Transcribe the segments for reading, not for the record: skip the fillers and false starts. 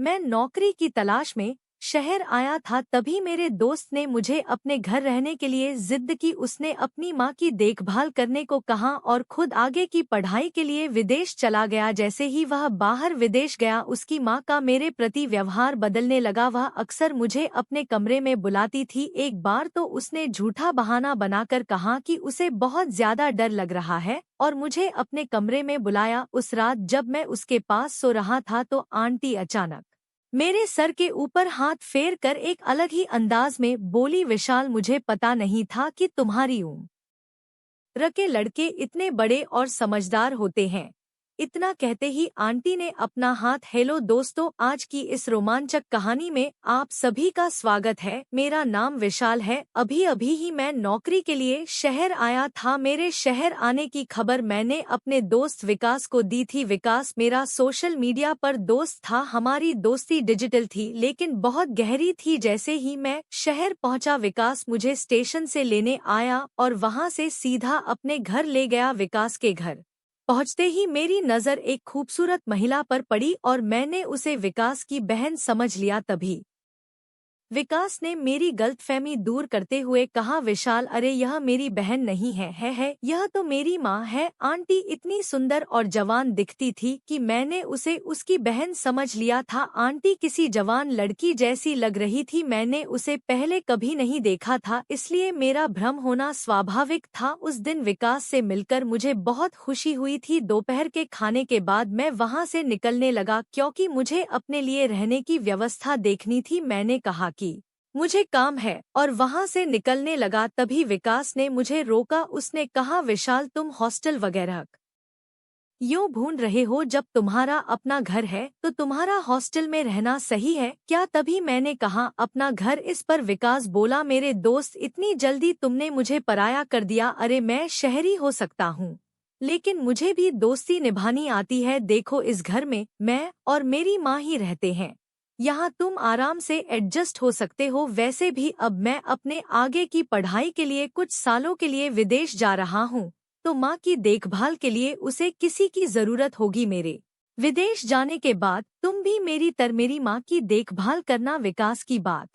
मैं नौकरी की तलाश में शहर आया था, तभी मेरे दोस्त ने मुझे अपने घर रहने के लिए जिद की। उसने अपनी माँ की देखभाल करने को कहा और खुद आगे की पढ़ाई के लिए विदेश चला गया। जैसे ही वह बाहर विदेश गया, उसकी माँ का मेरे प्रति व्यवहार बदलने लगा। वह अक्सर मुझे अपने कमरे में बुलाती थी। एक बार तो उसने झूठा बहाना बनाकर कहा कि उसे बहुत ज्यादा डर लग रहा है और मुझे अपने कमरे में बुलाया। उस रात जब मैं उसके पास सो रहा था तो आंटी अचानक मेरे सर के ऊपर हाथ फेर कर एक अलग ही अंदाज में बोली, विशाल, मुझे पता नहीं था कि तुम्हारी उम्र के लड़के इतने बड़े और समझदार होते हैं। इतना कहते ही आंटी ने अपना हाथ, हेलो दोस्तों, आज की इस रोमांचक कहानी में आप सभी का स्वागत है। मेरा नाम विशाल है। अभी अभी ही मैं नौकरी के लिए शहर आया था। मेरे शहर आने की खबर मैंने अपने दोस्त विकास को दी थी। विकास मेरा सोशल मीडिया पर दोस्त था। हमारी दोस्ती डिजिटल थी लेकिन बहुत गहरी थी। जैसे ही मैं शहर पहुंचा, विकास मुझे स्टेशन से लेने आया और वहां से सीधा अपने घर ले गया। विकास के घर पहुंचते ही मेरी नज़र एक खूबसूरत महिला पर पड़ी और मैंने उसे विकास की बहन समझ लिया। तभी विकास ने मेरी गलतफहमी दूर करते हुए कहा, विशाल, अरे यह मेरी बहन नहीं है, यह तो मेरी माँ है। आंटी इतनी सुंदर और जवान दिखती थी कि मैंने उसे उसकी बहन समझ लिया था। आंटी किसी जवान लड़की जैसी लग रही थी। मैंने उसे पहले कभी नहीं देखा था, इसलिए मेरा भ्रम होना स्वाभाविक था। उस दिन विकास से मिलकर मुझे बहुत खुशी हुई थी। दोपहर के खाने के बाद मैं वहाँ से निकलने लगा क्योंकि मुझे अपने लिए रहने की व्यवस्था देखनी थी। मैंने कहा कि मुझे काम है और वहां से निकलने लगा। तभी विकास ने मुझे रोका। उसने कहा, विशाल, तुम हॉस्टल वगैरह यूं ढूंढ रहे हो, जब तुम्हारा अपना घर है तो तुम्हारा हॉस्टल में रहना सही है क्या? तभी मैंने कहा, अपना घर। इस पर विकास बोला, मेरे दोस्त, इतनी जल्दी तुमने मुझे पराया कर दिया। अरे मैं शहरी हो सकता हूँ लेकिन मुझे भी दोस्ती निभानी आती है। देखो, इस घर में मैं और मेरी माँ ही रहते हैं। यहाँ तुम आराम से एडजस्ट हो सकते हो। वैसे भी अब मैं अपने आगे की पढ़ाई के लिए कुछ सालों के लिए विदेश जा रहा हूँ, तो माँ की देखभाल के लिए उसे किसी की जरूरत होगी। मेरे विदेश जाने के बाद तुम भी मेरी माँ की देखभाल करना। विकास की बात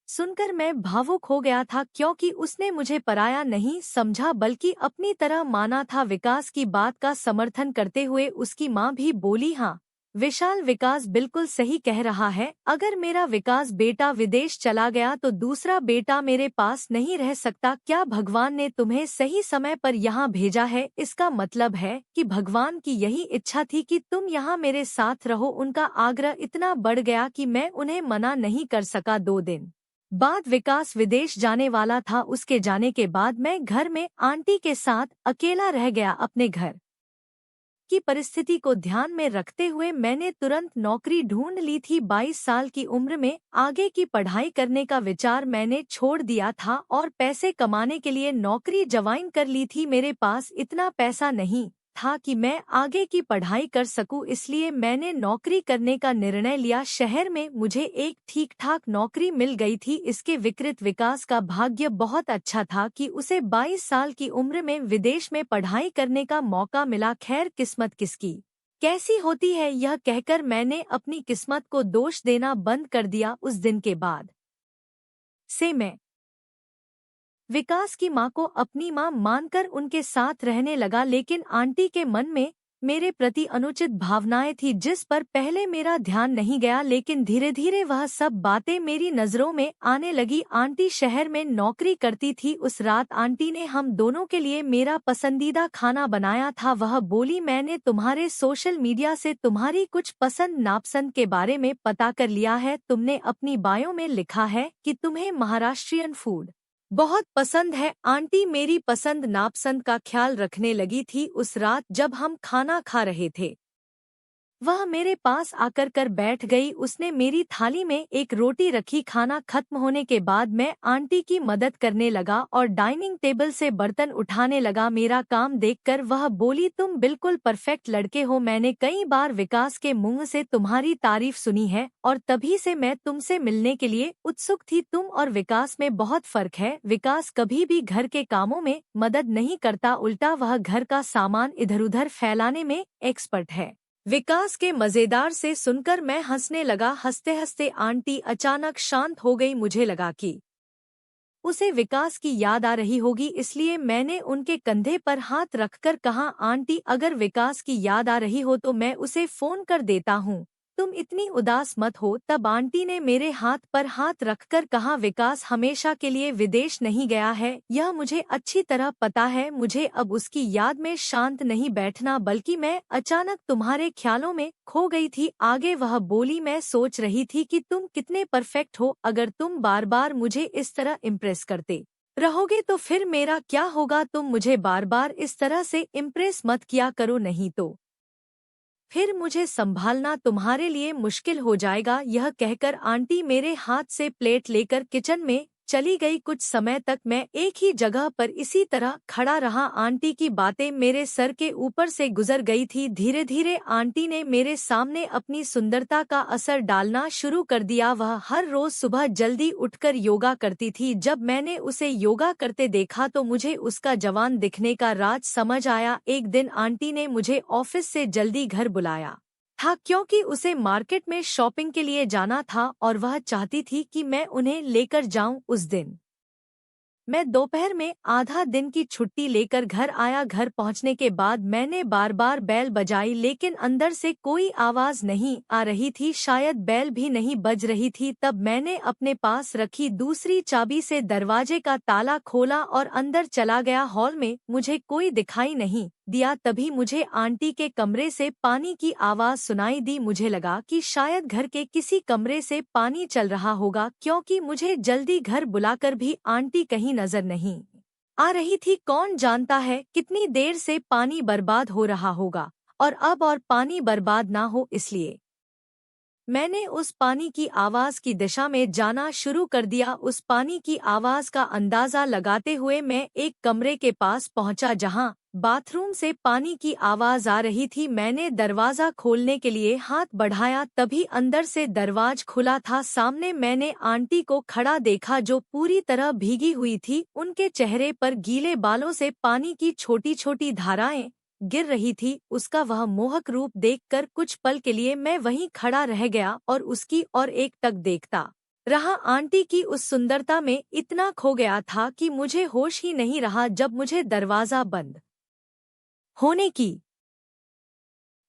सुनकर मैं भावुक हो गया था क्योंकि उसने मुझे पराया नहीं समझा बल्कि अपनी तरह माना था। विकास की बात का समर्थन करते हुए उसकी माँ भी बोली, हाँ विशाल, विकास बिल्कुल सही कह रहा है। अगर मेरा विकास बेटा विदेश चला गया तो दूसरा बेटा मेरे पास नहीं रह सकता। क्या भगवान ने तुम्हें सही समय पर यहाँ भेजा है? इसका मतलब है कि भगवान की यही इच्छा थी कि तुम यहाँ मेरे साथ रहो। उनका आग्रह इतना बढ़ गया कि मैं उन्हें मना नहीं कर सका। 2 दिन बाद विकास विदेश जाने वाला था। उसके जाने के बाद मैं घर में आंटी के साथ अकेला रह गया। अपने घर की परिस्थिति को ध्यान में रखते हुए मैंने तुरंत नौकरी ढूंढ ली थी। 22 साल की उम्र में आगे की पढ़ाई करने का विचार मैंने छोड़ दिया था और पैसे कमाने के लिए नौकरी ज्वाइन कर ली थी। मेरे पास इतना पैसा नहीं था कि मैं आगे की पढ़ाई कर सकूं, इसलिए मैंने नौकरी करने का निर्णय लिया। शहर में मुझे एक ठीक ठाक नौकरी मिल गई थी। इसके विपरीत विकास का भाग्य बहुत अच्छा था कि उसे 22 साल की उम्र में विदेश में पढ़ाई करने का मौका मिला। खैर, किस्मत किसकी कैसी होती है, यह कहकर मैंने अपनी किस्मत को दोष देना बंद कर दिया। उस दिन के बाद से मैं विकास की माँ को अपनी माँ मानकर उनके साथ रहने लगा, लेकिन आंटी के मन में मेरे प्रति अनुचित भावनाएं थी जिस पर पहले मेरा ध्यान नहीं गया, लेकिन धीरे धीरे वह सब बातें मेरी नजरों में आने लगी। आंटी शहर में नौकरी करती थी। उस रात आंटी ने हम दोनों के लिए मेरा पसंदीदा खाना बनाया था। वह बोली, मैंने तुम्हारे सोशल मीडिया से तुम्हारी कुछ पसंद नापसंद के बारे में पता कर लिया है। तुमने अपनी बायो में लिखा है कि तुम्हें महाराष्ट्रियन फूड बहुत पसंद है। आंटी मेरी पसंद नापसंद का ख्याल रखने लगी थी। उस रात जब हम खाना खा रहे थे, वह मेरे पास आकर कर बैठ गई। उसने मेरी थाली में एक रोटी रखी। खाना खत्म होने के बाद मैं आंटी की मदद करने लगा और डाइनिंग टेबल से बर्तन उठाने लगा। मेरा काम देखकर वह बोली, तुम बिल्कुल परफेक्ट लड़के हो। मैंने कई बार विकास के मुंह से तुम्हारी तारीफ सुनी है और तभी से मैं तुमसे मिलने के लिए उत्सुक थी। तुम और विकास में बहुत फर्क है। विकास कभी भी घर के कामों में मदद नहीं करता, उल्टा वह घर का सामान इधर उधर फैलाने में एक्सपर्ट है। विकास के मजेदार से सुनकर मैं हंसने लगा। हंसते हंसते आंटी अचानक शांत हो गई। मुझे लगा कि उसे विकास की याद आ रही होगी, इसलिए मैंने उनके कंधे पर हाथ रखकर कहा, आंटी अगर विकास की याद आ रही हो तो मैं उसे फोन कर देता हूँ, तुम इतनी उदास मत हो। तब आंटी ने मेरे हाथ पर हाथ रखकर कहा, विकास हमेशा के लिए विदेश नहीं गया है, यह मुझे अच्छी तरह पता है। मुझे अब उसकी याद में शांत नहीं बैठना, बल्कि मैं अचानक तुम्हारे ख्यालों में खो गई थी। आगे वह बोली, मैं सोच रही थी कि तुम कितने परफेक्ट हो। अगर तुम बार बार मुझे इस तरह इम्प्रेस करते रहोगे तो फिर मेरा क्या होगा। तुम मुझे बार बार इस तरह से इम्प्रेस मत किया करो, नहीं तो फिर मुझे संभालना तुम्हारे लिए मुश्किल हो जाएगा। यह कहकर आंटी मेरे हाथ से प्लेट लेकर किचन में चली गई। कुछ समय तक मैं एक ही जगह पर इसी तरह खड़ा रहा। आंटी की बातें मेरे सर के ऊपर से गुजर गई थी। धीरे धीरे आंटी ने मेरे सामने अपनी सुंदरता का असर डालना शुरू कर दिया। वह हर रोज सुबह जल्दी उठकर योगा करती थी। जब मैंने उसे योगा करते देखा तो मुझे उसका जवान दिखने का राज समझ आया। एक दिन आंटी ने मुझे ऑफिस से जल्दी घर बुलाया था, क्योंकि उसे मार्केट में शॉपिंग के लिए जाना था और वह चाहती थी कि मैं उन्हें लेकर जाऊं। उस दिन मैं दोपहर में आधा दिन की छुट्टी लेकर घर आया। घर पहुंचने के बाद मैंने बार बार बेल बजाई, लेकिन अंदर से कोई आवाज नहीं आ रही थी। शायद बेल भी नहीं बज रही थी। तब मैंने अपने पास रखी दूसरी चाबी से दरवाजे का ताला खोला और अंदर चला गया। हॉल में मुझे कोई दिखाई नहीं दिया। तभी मुझे आंटी के कमरे से पानी की आवाज सुनाई दी। मुझे लगा कि शायद घर के किसी कमरे से पानी चल रहा होगा, क्योंकि मुझे जल्दी घर बुलाकर भी आंटी कहीं नजर नहीं आ रही थी। कौन जानता है कितनी देर से पानी बर्बाद हो रहा होगा, और अब और पानी बर्बाद ना हो, इसलिए मैंने उस पानी की आवाज की दिशा में जाना शुरू कर दिया। उस पानी की आवाज का अंदाजा लगाते हुए मैं एक कमरे के पास पहुंचा जहां बाथरूम से पानी की आवाज आ रही थी। मैंने दरवाजा खोलने के लिए हाथ बढ़ाया, तभी अंदर से दरवाज खुला था। सामने मैंने आंटी को खड़ा देखा, जो पूरी तरह भीगी हुई थी। उनके चेहरे पर गीले बालों से पानी की छोटी छोटी धाराएं गिर रही थी। उसका वह मोहक रूप देखकर कुछ पल के लिए मैं वहीं खड़ा रह गया और उसकी और एक टक देखता रहा। आंटी की उस सुंदरता में इतना खो गया था कि मुझे होश ही नहीं रहा। जब मुझे दरवाजा बंद होने की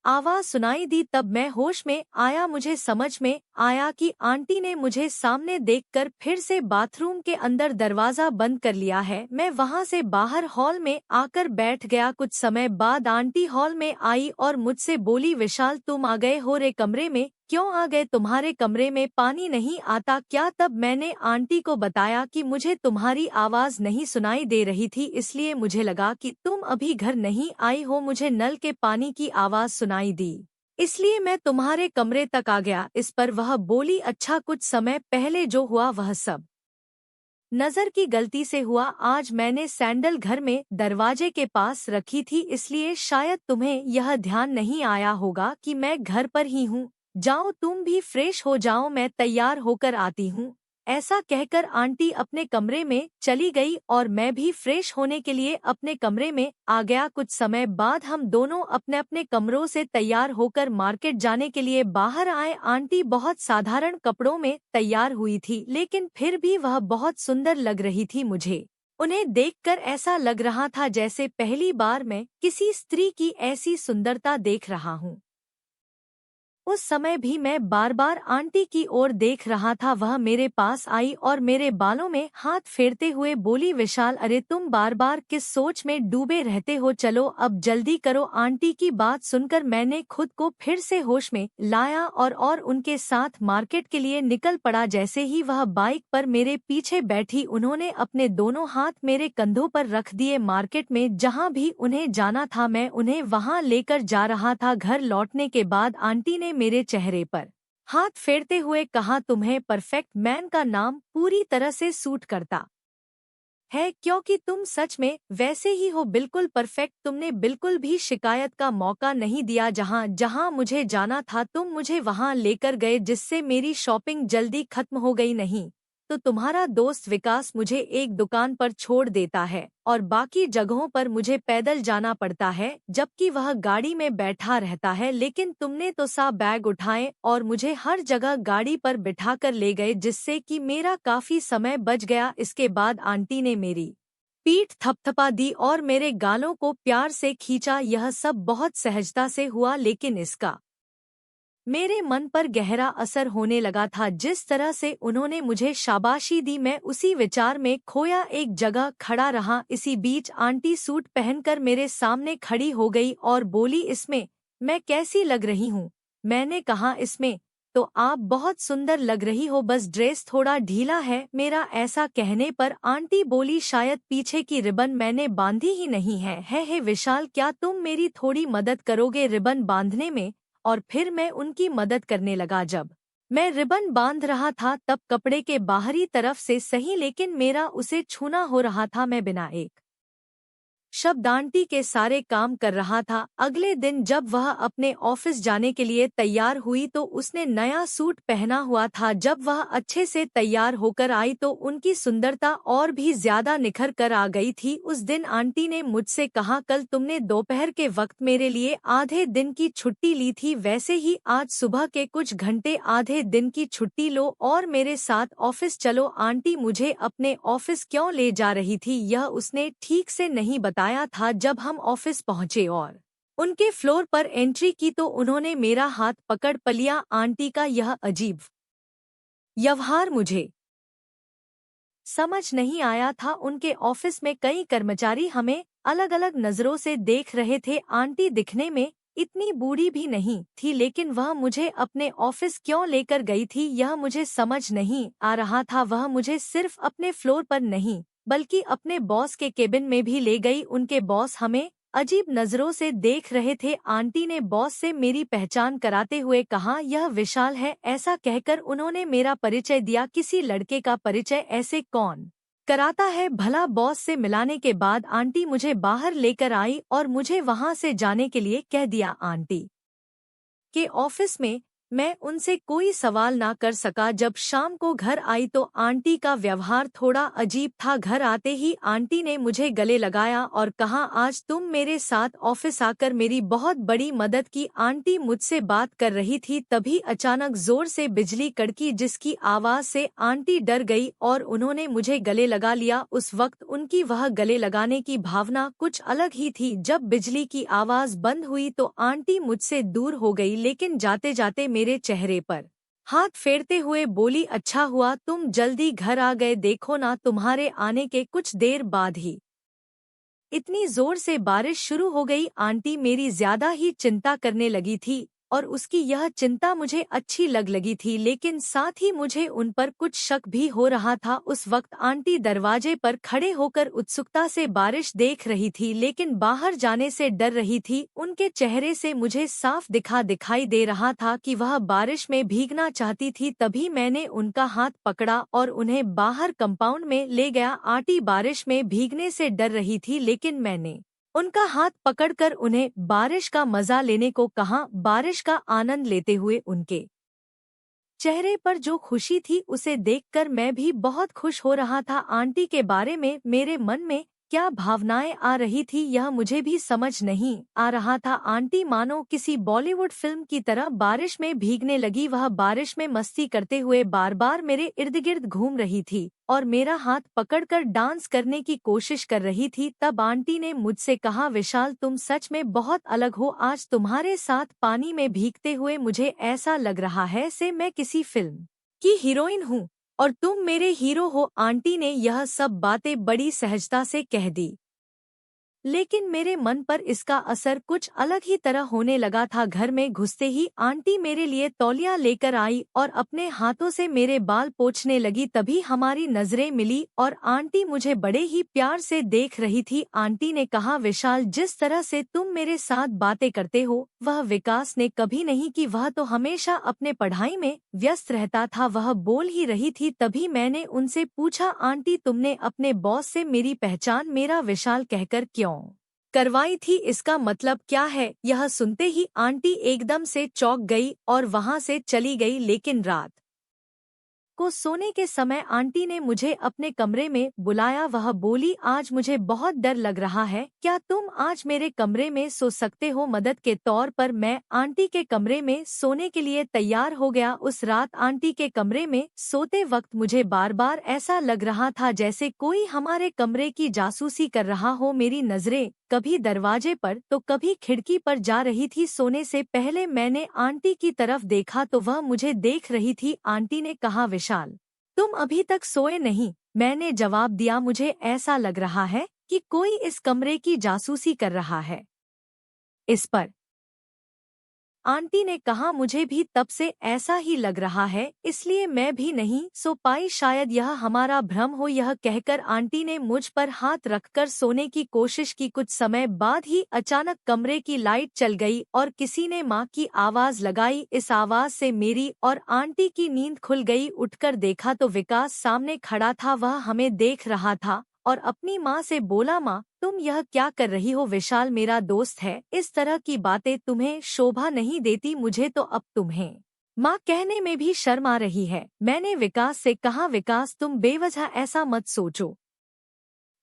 आवाज सुनाई दी तब मैं होश में आया। मुझे समझ में आया कि आंटी ने मुझे सामने देखकर फिर से बाथरूम के अंदर दरवाजा बंद कर लिया है। मैं वहां से बाहर हॉल में आकर बैठ गया। कुछ समय बाद आंटी हॉल में आई और मुझसे बोली, विशाल तुम आ गए हो रे कमरे में। क्यों आ गए? तुम्हारे कमरे में पानी नहीं आता क्या? तब मैंने आंटी को बताया कि मुझे तुम्हारी आवाज नहीं सुनाई दे रही थी, इसलिए मुझे लगा कि तुम अभी घर नहीं आई हो। मुझे नल के पानी की आवाज सुनाई दी, इसलिए मैं तुम्हारे कमरे तक आ गया। इस पर वह बोली, अच्छा कुछ समय पहले जो हुआ वह सब नजर की गलती से हुआ। आज मैंने सैंडल घर में दरवाजे के पास रखी थी, इसलिए शायद तुम्हें यह ध्यान नहीं आया होगा कि मैं घर पर ही हूँ। जाओ तुम भी फ्रेश हो जाओ, मैं तैयार होकर आती हूँ। ऐसा कहकर आंटी अपने कमरे में चली गई और मैं भी फ्रेश होने के लिए अपने कमरे में आ गया। कुछ समय बाद हम दोनों अपने अपने कमरों से तैयार होकर मार्केट जाने के लिए बाहर आए। आंटी बहुत साधारण कपड़ों में तैयार हुई थी, लेकिन फिर भी वह बहुत सुंदर लग रही थी। मुझे उन्हें देखकर ऐसा लग रहा था जैसे पहली बार मैं किसी स्त्री की ऐसी सुंदरता देख रहा हूँ। उस समय भी मैं बार बार आंटी की ओर देख रहा था। वह मेरे पास आई और मेरे बालों में हाथ फेरते हुए बोली, विशाल अरे तुम बार बार किस सोच में डूबे रहते हो, चलो अब जल्दी करो। आंटी की बात सुनकर मैंने खुद को फिर से होश में लाया और उनके साथ मार्केट के लिए निकल पड़ा। जैसे ही वह बाइक पर मेरे पीछे बैठी, उन्होंने अपने दोनों हाथ मेरे कंधों पर रख दिए। मार्केट में जहाँ भी उन्हें जाना था मैं उन्हें वहाँ लेकर जा रहा था। घर लौटने के बाद आंटी ने मेरे चेहरे पर हाथ फेरते हुए कहा, तुम्हें परफेक्ट मैन का नाम पूरी तरह से सूट करता है, क्योंकि तुम सच में वैसे ही हो, बिल्कुल परफेक्ट। तुमने बिल्कुल भी शिकायत का मौका नहीं दिया। जहाँ जहाँ मुझे जाना था तुम मुझे वहाँ लेकर गए, जिससे मेरी शॉपिंग जल्दी खत्म हो गई। नहीं तो तुम्हारा दोस्त विकास मुझे एक दुकान पर छोड़ देता है और बाकी जगहों पर मुझे पैदल जाना पड़ता है, जबकि वह गाड़ी में बैठा रहता है। लेकिन तुमने तो सा बैग उठाए और मुझे हर जगह गाड़ी पर बिठाकर ले गए, जिससे कि मेरा काफी समय बच गया। इसके बाद आंटी ने मेरी पीठ थपथपा दी और मेरे गालों को प्यार से खींचा। यह सब बहुत सहजता से हुआ, लेकिन इसका मेरे मन पर गहरा असर होने लगा था। जिस तरह से उन्होंने मुझे शाबाशी दी, मैं उसी विचार में खोया एक जगह खड़ा रहा। इसी बीच आंटी सूट पहनकर मेरे सामने खड़ी हो गई और बोली, इसमें मैं कैसी लग रही हूँ? मैंने कहा, इसमें तो आप बहुत सुंदर लग रही हो, बस ड्रेस थोड़ा ढीला है। मेरा ऐसा कहने पर आंटी बोली, शायद पीछे की रिबन मैंने बांधी ही नहीं है। हे विशाल, क्या तुम मेरी थोड़ी मदद करोगे रिबन बांधने में? और फिर मैं उनकी मदद करने लगा। जब मैं रिबन बांध रहा था तब कपड़े के बाहरी तरफ से सही, लेकिन मेरा उसे छूना हो रहा था। मैं बिना एक शब्द आंटी के सारे काम कर रहा था। अगले दिन जब वह अपने ऑफिस जाने के लिए तैयार हुई तो उसने नया सूट पहना हुआ था। जब वह अच्छे से तैयार होकर आई तो उनकी सुंदरता और भी ज्यादा निखर कर आ गई थी। उस दिन आंटी ने मुझसे कहा, कल तुमने दोपहर के वक्त मेरे लिए आधे दिन की छुट्टी ली थी, वैसे ही आज सुबह के कुछ घंटे आधे दिन की छुट्टी लो और मेरे साथ ऑफिस चलो। आंटी मुझे अपने ऑफिस क्यों ले जा रही थी यह उसने ठीक से नहीं बताया था। जब हम ऑफिस पहुंचे और उनके फ्लोर पर एंट्री की तो उन्होंने मेरा हाथ पकड़ लिया। आंटी का यह अजीब व्यवहार मुझे समझ नहीं आया था। उनके ऑफिस में कई कर्मचारी हमें अलग अलग नजरों से देख रहे थे। आंटी दिखने में इतनी बूढ़ी भी नहीं थी, लेकिन वह मुझे अपने ऑफिस क्यों लेकर गई थी यह मुझे समझ नहीं आ रहा था। वह मुझे सिर्फ अपने फ्लोर पर नहीं बल्कि अपने बॉस के केबिन में भी ले गई। उनके बॉस हमें अजीब नजरों से देख रहे थे। आंटी ने बॉस से मेरी पहचान कराते हुए कहा, यह विशाल है। ऐसा कहकर उन्होंने मेरा परिचय दिया। किसी लड़के का परिचय ऐसे कौन कराता है भला? बॉस से मिलाने के बाद आंटी मुझे बाहर लेकर आई और मुझे वहां से जाने के लिए कह दिया। आंटी के ऑफिस में मैं उनसे कोई सवाल ना कर सका। जब शाम को घर आई तो आंटी का व्यवहार थोड़ा अजीब था। घर आते ही आंटी ने मुझे गले लगाया और कहा, आज तुम मेरे साथ ऑफिस आकर मेरी बहुत बड़ी मदद की। आंटी मुझसे बात कर रही थी, तभी अचानक जोर से बिजली कड़की, जिसकी आवाज से आंटी डर गई और उन्होंने मुझे गले लगा लिया। उस वक्त उनकी वह गले लगाने की भावना कुछ अलग ही थी। जब बिजली की आवाज बंद हुई तो आंटी मुझसे दूर हो गई, लेकिन जाते जाते मेरे चेहरे पर हाथ फेरते हुए बोली, अच्छा हुआ तुम जल्दी घर आ गए। देखो ना, तुम्हारे आने के कुछ देर बाद ही इतनी जोर से बारिश शुरू हो गई। आंटी मेरी ज्यादा ही चिंता करने लगी थी और उसकी यह चिंता मुझे अच्छी लगी थी, लेकिन साथ ही मुझे उन पर कुछ शक भी हो रहा था। उस वक्त आंटी दरवाजे पर खड़े होकर उत्सुकता से बारिश देख रही थी, लेकिन बाहर जाने से डर रही थी। उनके चेहरे से मुझे साफ दिखाई दे रहा था कि वह बारिश में भीगना चाहती थी। तभी मैंने उनका हाथ पकड़ा और उन्हें बाहर कंपाउंड में ले गया। आंटी बारिश में भीगने से डर रही थी, लेकिन मैंने उनका हाथ पकड़कर उन्हें बारिश का मजा लेने को कहा। बारिश का आनंद लेते हुए उनके चेहरे पर जो खुशी थी उसे देखकर मैं भी बहुत खुश हो रहा था। आंटी के बारे में मेरे मन में क्या भावनाएं आ रही थी यह मुझे भी समझ नहीं आ रहा था। आंटी मानो किसी बॉलीवुड फिल्म की तरह बारिश में भीगने लगी। वह बारिश में मस्ती करते हुए बार बार मेरे इर्द गिर्द घूम रही थी और मेरा हाथ पकड़कर डांस करने की कोशिश कर रही थी। तब आंटी ने मुझसे कहा, विशाल तुम सच में बहुत अलग हो। आज तुम्हारे साथ पानी में भीगते हुए मुझे ऐसा लग रहा है से मैं किसी फिल्म की हीरोइन हूँ और तुम मेरे हीरो हो। आंटी ने यह सब बातें बड़ी सहजता से कह दी, लेकिन मेरे मन पर इसका असर कुछ अलग ही तरह होने लगा था। घर में घुसते ही आंटी मेरे लिए तौलिया लेकर आई और अपने हाथों से मेरे बाल पोंछने लगी। तभी हमारी नजरें मिली और आंटी मुझे बड़े ही प्यार से देख रही थी। आंटी ने कहा, विशाल जिस तरह से तुम मेरे साथ बातें करते हो वह विकास ने कभी नहीं की। वह तो हमेशा अपने पढ़ाई में व्यस्त रहता था। वह बोल ही रही थी, तभी मैंने उनसे पूछा, आंटी तुमने अपने बॉस से मेरी पहचान मेरा विशाल कहकर क्यों करवाई थी? इसका मतलब क्या है? यह सुनते ही आंटी एकदम से चौंक गई और वहां से चली गई। लेकिन रात को सोने के समय आंटी ने मुझे अपने कमरे में बुलाया। वह बोली, आज मुझे बहुत डर लग रहा है, क्या तुम आज मेरे कमरे में सो सकते हो? मदद के तौर पर मैं आंटी के कमरे में सोने के लिए तैयार हो गया। उस रात आंटी के कमरे में सोते वक्त मुझे बार बार ऐसा लग रहा था जैसे कोई हमारे कमरे की जासूसी कर रहा हो। मेरी नजरें कभी दरवाजे पर तो कभी खिड़की पर जा रही थी। सोने से पहले मैंने आंटी की तरफ देखा तो वह मुझे देख रही थी। आंटी ने कहा, विशाल, तुम अभी तक सोए नहीं? मैंने जवाब दिया, मुझे ऐसा लग रहा है कि कोई इस कमरे की जासूसी कर रहा है। इस पर आंटी ने कहा, मुझे भी तब से ऐसा ही लग रहा है, इसलिए मैं भी नहीं सो पाई, शायद यह हमारा भ्रम हो। यह कहकर आंटी ने मुझ पर हाथ रखकर सोने की कोशिश की। कुछ समय बाद ही अचानक कमरे की लाइट चल गई और किसी ने माँ की आवाज लगाई। इस आवाज से मेरी और आंटी की नींद खुल गई। उठकर देखा तो विकास सामने खड़ा था। वह हमें देख रहा था और अपनी माँ से बोला, माँ, तुम यह क्या कर रही हो? विशाल मेरा दोस्त है, इस तरह की बातें तुम्हें शोभा नहीं देती। मुझे तो अब तुम्हें माँ कहने में भी शर्म आ रही है। मैंने विकास से कहा, विकास, तुम बेवजह ऐसा मत सोचो।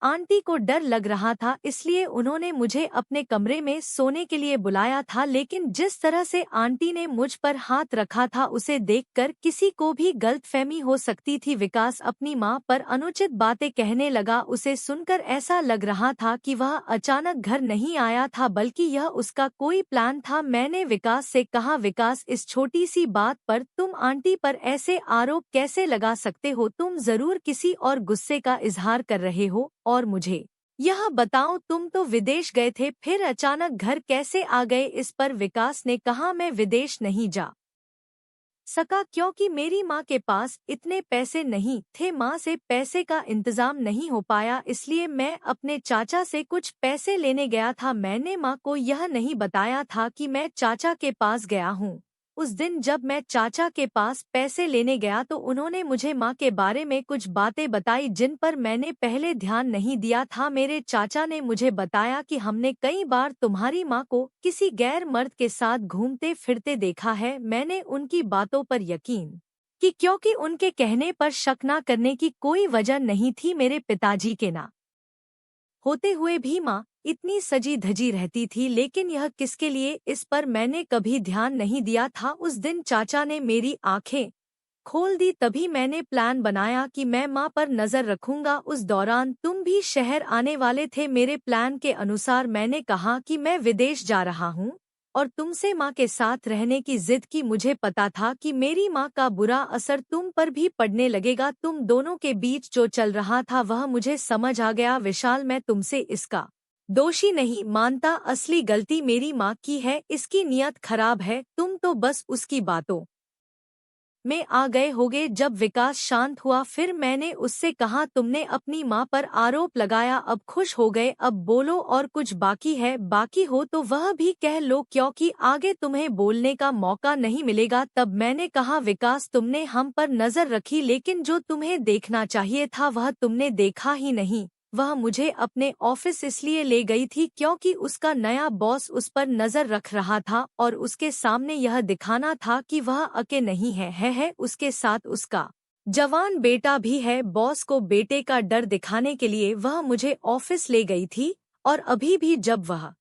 आंटी को डर लग रहा था, इसलिए उन्होंने मुझे अपने कमरे में सोने के लिए बुलाया था। लेकिन जिस तरह से आंटी ने मुझ पर हाथ रखा था उसे देखकर किसी को भी गलतफहमी हो सकती थी। विकास अपनी माँ पर अनुचित बातें कहने लगा। उसे सुनकर ऐसा लग रहा था कि वह अचानक घर नहीं आया था, बल्कि यह उसका कोई प्लान था। मैंने विकास से कहा, विकास, इस छोटी सी बात पर तुम आंटी पर ऐसे आरोप कैसे लगा सकते हो? तुम जरूर किसी और गुस्से का इजहार कर रहे हो। और मुझे यह बताओ, तुम तो विदेश गए थे, फिर अचानक घर कैसे आ गए? इस पर विकास ने कहा, मैं विदेश नहीं जा सका क्योंकि मेरी माँ के पास इतने पैसे नहीं थे। माँ से पैसे का इंतजाम नहीं हो पाया, इसलिए मैं अपने चाचा से कुछ पैसे लेने गया था। मैंने माँ को यह नहीं बताया था कि मैं चाचा के पास गया हूँ। उस दिन जब मैं चाचा के पास पैसे लेने गया तो उन्होंने मुझे माँ के बारे में कुछ बातें बताई जिन पर मैंने पहले ध्यान नहीं दिया था। मेरे चाचा ने मुझे बताया कि हमने कई बार तुम्हारी माँ को किसी गैर मर्द के साथ घूमते फिरते देखा है। मैंने उनकी बातों पर यकीन कि क्योंकि उनके कहने पर शक न करने की कोई वजह नहीं थी। मेरे पिताजी के ना होते हुए भी माँ इतनी सजी धजी रहती थी, लेकिन यह किसके लिए, इस पर मैंने कभी ध्यान नहीं दिया था। उस दिन चाचा ने मेरी आंखें खोल दी, तभी मैंने प्लान बनाया कि मैं माँ पर नजर रखूंगा। उस दौरान तुम भी शहर आने वाले थे। मेरे प्लान के अनुसार मैंने कहा कि मैं विदेश जा रहा हूँ और तुमसे माँ के साथ रहने की जिद की। मुझे पता था कि मेरी माँ का बुरा असर तुम पर भी पड़ने लगेगा। तुम दोनों के बीच जो चल रहा था वह मुझे समझ आ गया। विशाल, मैं तुमसे इसका दोषी नहीं मानता, असली गलती मेरी माँ की है। इसकी नीयत खराब है, तुम तो बस उसकी बातों में आ गए होगे। जब विकास शांत हुआ फिर मैंने उससे कहा, तुमने अपनी माँ पर आरोप लगाया, अब खुश हो गए, अब बोलो और कुछ बाकी है? बाकी हो तो वह भी कह लो, क्योंकि आगे तुम्हें बोलने का मौका नहीं मिलेगा। तब मैंने कहा, विकास, तुमने हम पर नजर रखी, लेकिन जो तुम्हें देखना चाहिए था वह तुमने देखा ही नहीं। वह मुझे अपने ऑफिस इसलिए ले गई थी क्योंकि उसका नया बॉस उस पर नजर रख रहा था और उसके सामने यह दिखाना था कि वह अकेले नहीं है, उसके साथ उसका जवान बेटा भी है। बॉस को बेटे का डर दिखाने के लिए वह मुझे ऑफिस ले गई थी। और अभी भी जब वह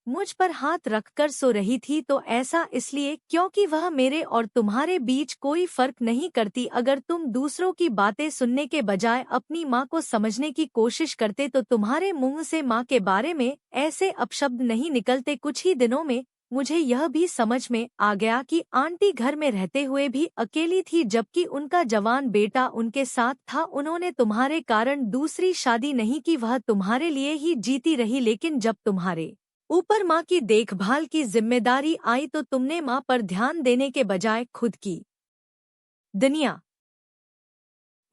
मुझ पर हाथ रखकर सो रही थी तो ऐसा इसलिए क्योंकि वह मेरे और तुम्हारे बीच कोई फर्क नहीं करती। अगर तुम दूसरों की बातें सुनने के बजाय अपनी माँ को समझने की कोशिश करते तो तुम्हारे मुंह से माँ के बारे में ऐसे अपशब्द नहीं निकलते। कुछ ही दिनों में मुझे यह भी समझ में आ गया कि आंटी घर में रहते हुए भी अकेली थी, जबकि उनका जवान बेटा उनके साथ था। उन्होंने तुम्हारे कारण दूसरी शादी नहीं की, वह तुम्हारे लिए ही जीती रही। लेकिन जब तुम्हारे ऊपर माँ की देखभाल की जिम्मेदारी आई तो तुमने माँ पर ध्यान देने के बजाय खुद की दुनिया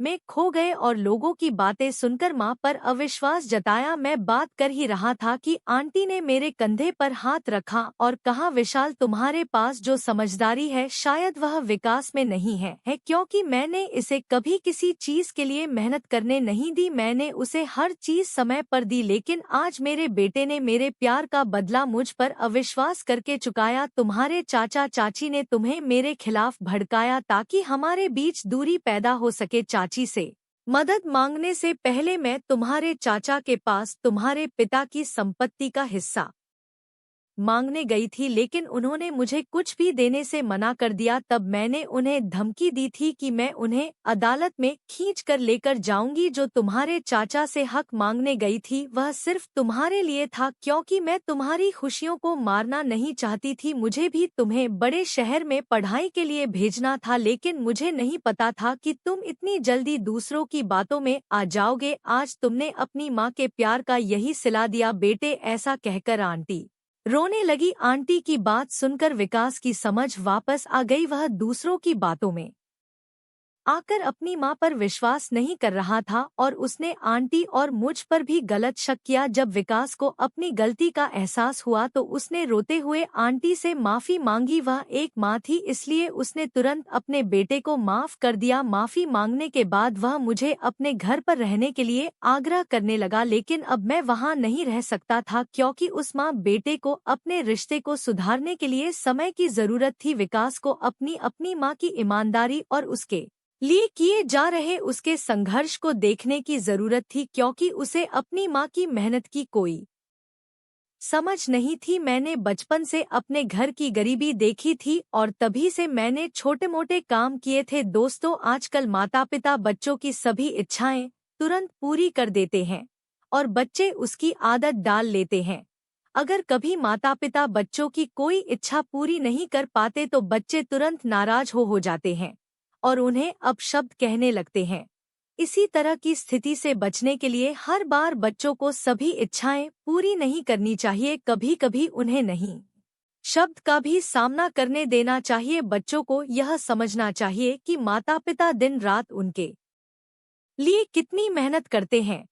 में खो गए और लोगों की बातें सुनकर माँ पर अविश्वास जताया। मैं बात कर ही रहा था कि आंटी ने मेरे कंधे पर हाथ रखा और कहा, विशाल, तुम्हारे पास जो समझदारी है शायद वह विकास में नहीं है क्योंकि मैंने इसे कभी किसी चीज के लिए मेहनत करने नहीं दी। मैंने उसे हर चीज समय पर दी, लेकिन आज मेरे बेटे ने मेरे प्यार का बदला मुझ पर अविश्वास करके चुकाया। तुम्हारे चाचा चाची ने तुम्हें मेरे खिलाफ भड़काया ताकि हमारे बीच दूरी पैदा हो सके। चाची से मदद मांगने से पहले मैं तुम्हारे चाचा के पास तुम्हारे पिता की संपत्ति का हिस्सा मांगने गई थी, लेकिन उन्होंने मुझे कुछ भी देने से मना कर दिया। तब मैंने उन्हें धमकी दी थी कि मैं उन्हें अदालत में खींच कर लेकर जाऊंगी। जो तुम्हारे चाचा से हक मांगने गई थी वह सिर्फ तुम्हारे लिए था, क्योंकि मैं तुम्हारी खुशियों को मारना नहीं चाहती थी। मुझे भी तुम्हें बड़े शहर में पढ़ाई के लिए भेजना था, लेकिन मुझे नहीं पता था कि तुम इतनी जल्दी दूसरों की बातों में आ जाओगे। आज तुमने अपनी माँ के प्यार का यही सिला दिया बेटे। ऐसा कहकर आंटी रोने लगी। आंटी की बात सुनकर विकास की समझ वापस आ गई। वह दूसरों की बातों में आकर अपनी मां पर विश्वास नहीं कर रहा था और उसने आंटी और मुझ पर भी गलत शक किया। जब विकास को अपनी गलती का एहसास हुआ तो उसने रोते हुए आंटी से माफी मांगी। वह एक मां थी, इसलिए उसने तुरंत अपने बेटे को माफ कर दिया। माफी मांगने के बाद वह मुझे अपने घर पर रहने के लिए आग्रह करने लगा, लेकिन अब मैं वहां नहीं रह सकता था क्योंकि उस माँ बेटे को अपने रिश्ते को सुधारने के लिए समय की जरूरत थी। विकास को अपनी माँ की ईमानदारी और उसके लिए किए जा रहे उसके संघर्ष को देखने की जरूरत थी, क्योंकि उसे अपनी माँ की मेहनत की कोई समझ नहीं थी। मैंने बचपन से अपने घर की गरीबी देखी थी और तभी से मैंने छोटे मोटे काम किए थे। दोस्तों, आजकल माता पिता बच्चों की सभी इच्छाएं तुरंत पूरी कर देते हैं और बच्चे उसकी आदत डाल लेते हैं। अगर कभी माता पिता बच्चों की कोई इच्छा पूरी नहीं कर पाते तो बच्चे तुरंत नाराज हो जाते हैं और उन्हें अपशब्द कहने लगते हैं। इसी तरह की स्थिति से बचने के लिए हर बार बच्चों को सभी इच्छाएं पूरी नहीं करनी चाहिए। कभी कभी उन्हें नहीं शब्द का भी सामना करने देना चाहिए। बच्चों को यह समझना चाहिए कि माता पिता दिन रात उनके लिए कितनी मेहनत करते हैं,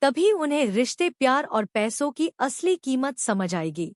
तभी उन्हें रिश्ते, प्यार और पैसों की असली कीमत समझ आएगी।